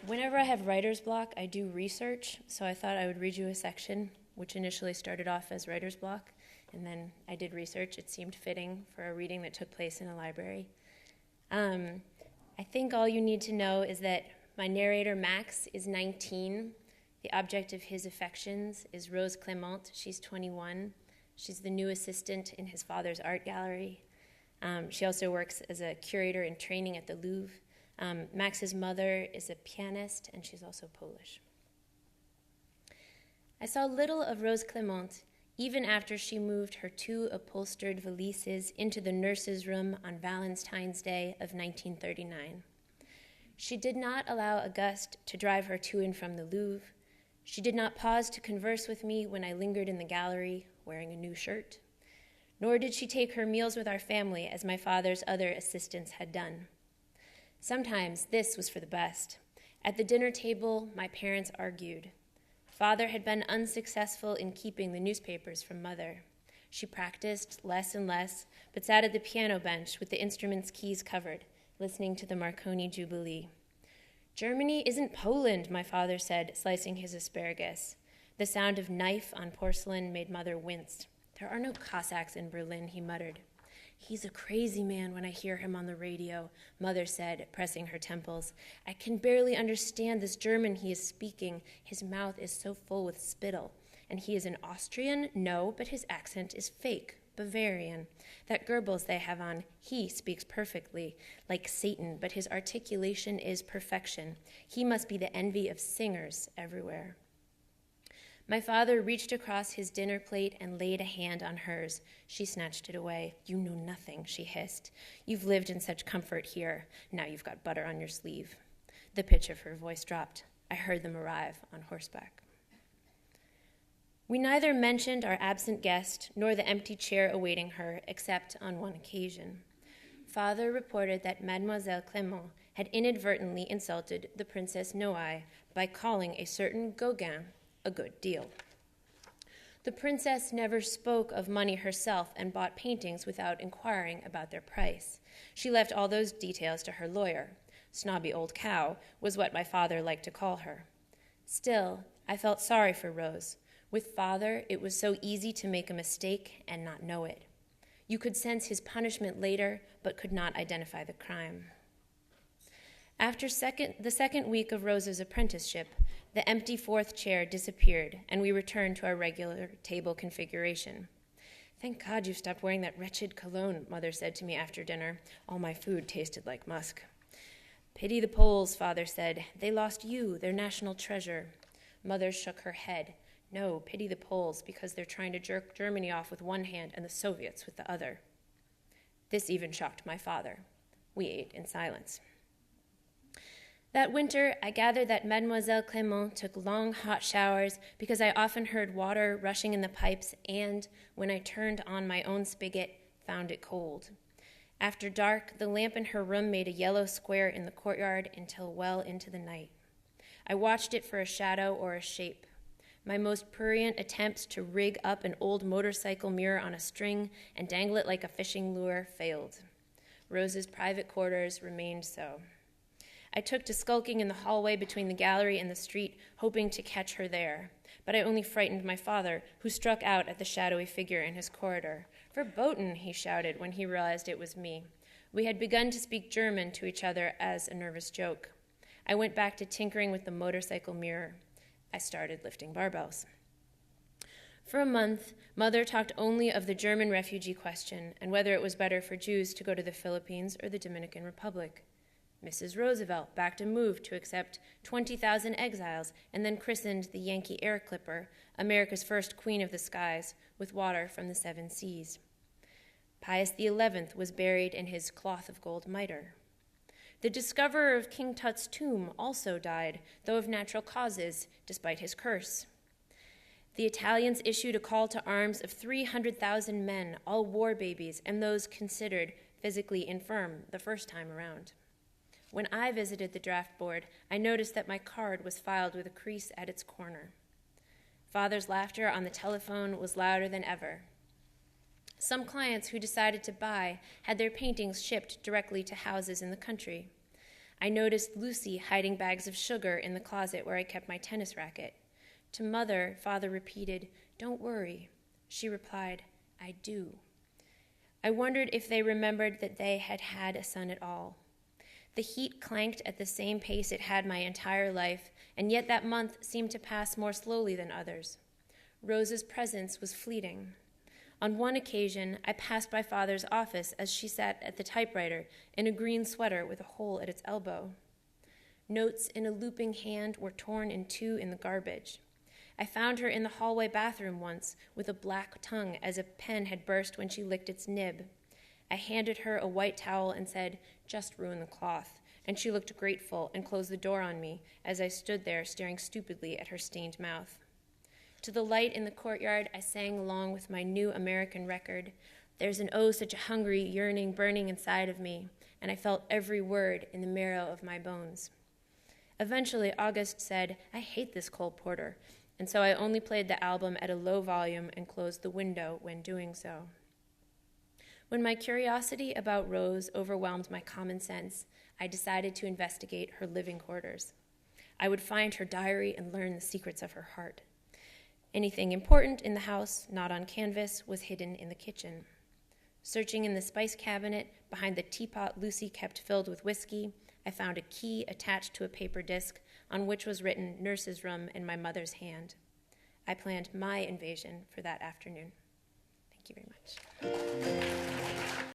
Whenever I have writer's block, I do research, so I thought I would read you a section, which initially started off as writer's block, and then I did research. It seemed fitting for a reading that took place in a library. I think all you need to know is that my narrator, Max, is 19. The object of his affections is Rose Clément. She's 21. She's the new assistant in his father's art gallery. She also works as a curator in training at the Louvre. Max's mother is a pianist, and she's also Polish. I saw little of Rose Clément even after she moved her 2 upholstered valises into the nurse's room on Valentine's Day of 1939. She did not allow Auguste to drive her to and from the Louvre. She did not pause to converse with me when I lingered in the gallery wearing a new shirt. Nor did she take her meals with our family as my father's other assistants had done. Sometimes this was for the best. At the dinner table, my parents argued. Father had been unsuccessful in keeping the newspapers from Mother. She practiced less and less, but sat at the piano bench with the instrument's keys covered, listening to the Marconi Jubilee. Germany isn't Poland, my father said, slicing his asparagus. The sound of knife on porcelain made Mother wince. There are no Cossacks in Berlin, he muttered. He's a crazy man when I hear him on the radio, Mother said, pressing her temples. I can barely understand this German he is speaking. His mouth is so full with spittle. And he is an Austrian? No, but his accent is fake, Bavarian. That Goebbels they have on, he speaks perfectly, like Satan, but his articulation is perfection. He must be the envy of singers everywhere. My father reached across his dinner plate and laid a hand on hers. She snatched it away. You know nothing, she hissed. You've lived in such comfort here. Now you've got butter on your sleeve. The pitch of her voice dropped. I heard them arrive on horseback. We neither mentioned our absent guest nor the empty chair awaiting her, except on one occasion. Father reported that Mademoiselle Clément had inadvertently insulted the Princess Noailles by calling a certain Gauguin a good deal. The princess never spoke of money herself and bought paintings without inquiring about their price. She left all those details to her lawyer. Snobby old cow was what my father liked to call her. Still, I felt sorry for Rose. With Father, it was so easy to make a mistake and not know it. You could sense his punishment later, but could not identify the crime. After the second week of Rose's apprenticeship, the empty 4th chair disappeared, and we returned to our regular table configuration. Thank God you stopped wearing that wretched cologne, Mother said to me after dinner. All my food tasted like musk. Pity the Poles, Father said. They lost you, their national treasure. Mother shook her head. No, pity the Poles, because they're trying to jerk Germany off with one hand and the Soviets with the other. This even shocked my father. We ate in silence. That winter, I gathered that Mademoiselle Clément took long, hot showers because I often heard water rushing in the pipes and, when I turned on my own spigot, found it cold. After dark, the lamp in her room made a yellow square in the courtyard until well into the night. I watched it for a shadow or a shape. My most prurient attempts to rig up an old motorcycle mirror on a string and dangle it like a fishing lure failed. Rose's private quarters remained so. I took to skulking in the hallway between the gallery and the street, hoping to catch her there. But I only frightened my father, who struck out at the shadowy figure in his corridor. Verboten, he shouted when he realized it was me. We had begun to speak German to each other as a nervous joke. I went back to tinkering with the motorcycle mirror. I started lifting barbells. For a month, Mother talked only of the German refugee question and whether it was better for Jews to go to the Philippines or the Dominican Republic. Mrs. Roosevelt backed a move to accept 20,000 exiles and then christened the Yankee Air Clipper, America's first queen of the skies, with water from the 7 seas. Pius XI was buried in his cloth of gold mitre. The discoverer of King Tut's tomb also died, though of natural causes, despite his curse. The Italians issued a call to arms of 300,000 men, all war babies, and those considered physically infirm the first time around. When I visited the draft board, I noticed that my card was filed with a crease at its corner. Father's laughter on the telephone was louder than ever. Some clients who decided to buy had their paintings shipped directly to houses in the country. I noticed Lucy hiding bags of sugar in the closet where I kept my tennis racket. To Mother, Father repeated, "Don't worry." She replied, "I do." I wondered if they remembered that they had had a son at all. The heat clanked at the same pace it had my entire life, and yet that month seemed to pass more slowly than others. Rose's presence was fleeting. On one occasion, I passed by Father's office as she sat at the typewriter in a green sweater with a hole at its elbow. Notes in a looping hand were torn in two in the garbage. I found her in the hallway bathroom once with a black tongue as a pen had burst when she licked its nib. I handed her a white towel and said, "Just ruin the cloth," and she looked grateful and closed the door on me as I stood there staring stupidly at her stained mouth. To the light in the courtyard, I sang along with my new American record. There's an oh, such a hungry yearning burning inside of me, and I felt every word in the marrow of my bones. Eventually, August said, "I hate this Cole Porter," and so I only played the album at a low volume and closed the window when doing so. When my curiosity about Rose overwhelmed my common sense, I decided to investigate her living quarters. I would find her diary and learn the secrets of her heart. Anything important in the house, not on canvas, was hidden in the kitchen. Searching in the spice cabinet behind the teapot Lucy kept filled with whiskey, I found a key attached to a paper disc on which was written "nurse's room" in my mother's hand. I planned my invasion for that afternoon. Thank you very much.